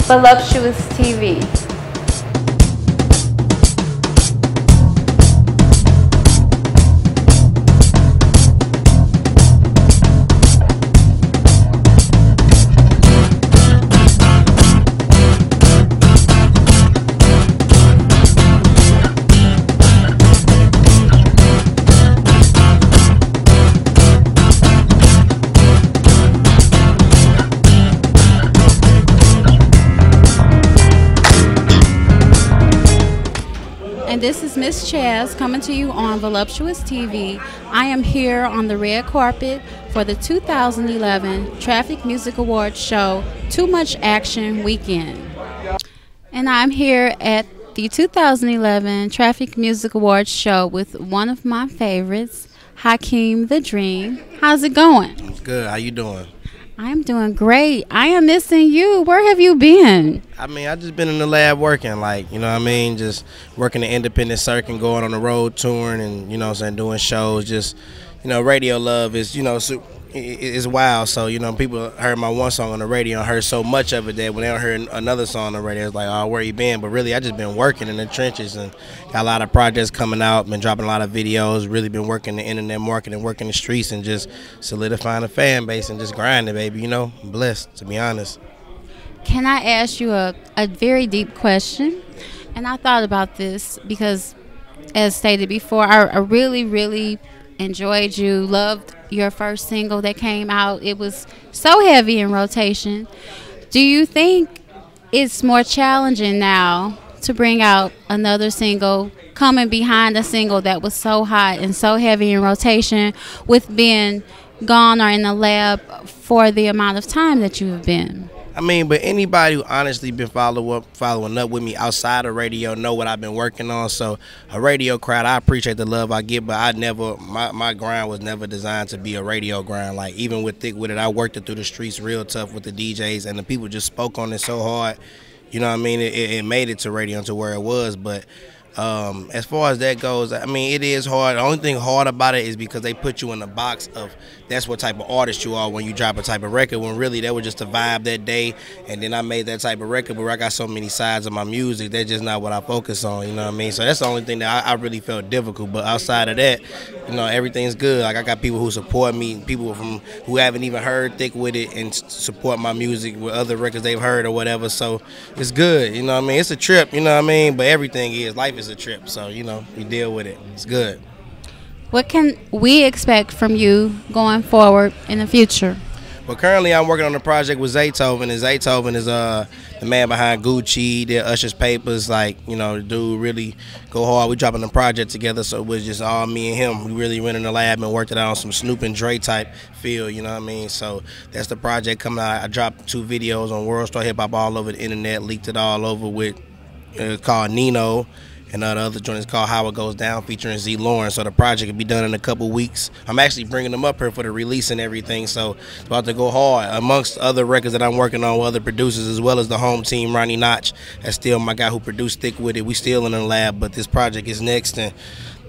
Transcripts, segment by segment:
Voluptuous TV. And this is Miss Ches coming to you on Voluptuous TV. I am here on the red carpet for the 2011 Traffic Music Awards show, Too Much Action Weekend. And I'm here at the 2011 Traffic Music Awards show with one of my favorites, Hakeem the Dream. How's it going? It's good. How you doing? I'm doing great. I am missing you. Where have you been? I mean, I just been in the lab working, like, you know what I mean, just working the independent circuit, going on the road touring and, you know what I'm saying, doing shows. Just, you know, radio love is, you know, it's wild. So, you know, people heard my one song on the radio and heard so much of it that when they don't hear another song on the radio, it's like, oh, where you been? But really, I just been working in the trenches and got a lot of projects coming out, been dropping a lot of videos, really been working the internet marketing, working the streets and just solidifying a fan base and just grinding, baby, you know. I'm blessed, to be honest. Can I ask you a very deep question? And I thought about this because, as stated before, I really, really enjoyed you, loved your first single that came out. It was so heavy in rotation. Do you think it's more challenging now to bring out another single coming behind a single that was so hot and so heavy in rotation with being gone or in the lab for the amount of time that you have been? I mean, but anybody who honestly been following up with me outside of radio know what I've been working on. So a radio crowd, I appreciate the love I get, but my grind was never designed to be a radio grind. Like, even with Thick With It, I worked it through the streets real tough with the DJs, and the people just spoke on it so hard. You know what I mean? It made it to radio to where it was, but as far as that goes, I mean, it is hard. The only thing hard about it is because they put you in the box of that's what type of artist you are when you drop a type of record, when really that was just a vibe that day, and then I made that type of record, but I got so many sides of my music, that's just not what I focus on, you know what I mean? So that's the only thing that I really felt difficult, but outside of that, you know, everything's good. Like, I got people who support me, people who haven't even heard Thick With It and support my music with other records they've heard or whatever, so it's good, you know what I mean? It's a trip, you know what I mean? But everything is, life is a trip, so, you know, you deal with it. It's good. What can we expect from you going forward in the future? Well, currently I'm working on a project with Zaytoven, and Zaytoven is the man behind Gucci, did Usher's Papers. Like, you know, the dude really go hard. We dropping a project together, so it was just all me and him. We really went in the lab and worked it out on some Snoop and Dre type feel, you know what I mean? So that's the project coming out. I dropped 2 videos on World Star Hip Hop all over the internet, leaked it all over with called Nino. And the other joint is called How It Goes Down, featuring Z Lawrence. So the project will be done in a couple weeks. I'm actually bringing them up here for the release and everything, so it's about to go hard. Amongst other records that I'm working on with other producers, as well as the home team, Ronnie Notch. That's still my guy who produced Thick With It. We still in the lab, but this project is next, and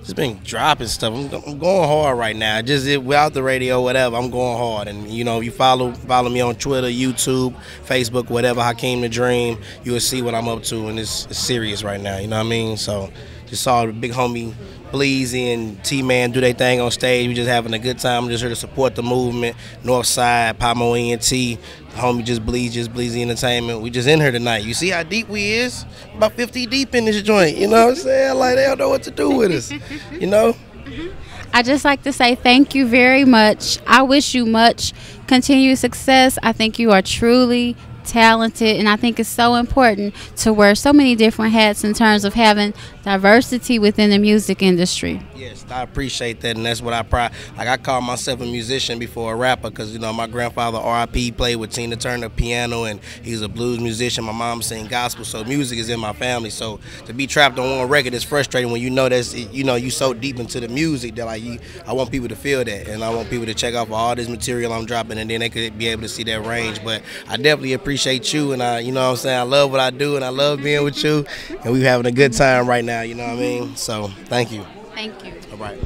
just been dropping stuff. I'm going hard right now. Just without the radio, whatever, I'm going hard. And, you know, you follow me on Twitter, YouTube, Facebook, whatever, Hakeem the Dream, you'll see what I'm up to, and it's serious right now, you know what I mean? So just saw the big homie Bleezy and T-Man do their thing on stage. We just having a good time. I'm just here to support the movement. Northside, Pamo ENT, the homie just Bleezy Entertainment. We just in here tonight. You see how deep we is? About 50 deep in this joint, you know what I'm saying? Like, they don't know what to do with us, you know? I just like to say thank you very much. I wish you much continued success. I think you are truly talented, and I think it's so important to wear so many different hats in terms of having diversity within the music industry. Yes, I appreciate that, and that's what I pride. Like, I call myself a musician before a rapper, because, you know, my grandfather, R.I.P., played with Tina Turner piano, and he's a blues musician. My mom sang gospel, so music is in my family. So to be trapped on one record is frustrating when you know that's, you know, you so deep into the music that, like, I want people to feel that, and I want people to check out all this material I'm dropping, and then they could be able to see that range. But I definitely appreciate you, and you know what I'm saying, I love what I do, and I love being with you, and we having a good time right now, you know what I mean? So thank you. Thank you. All right.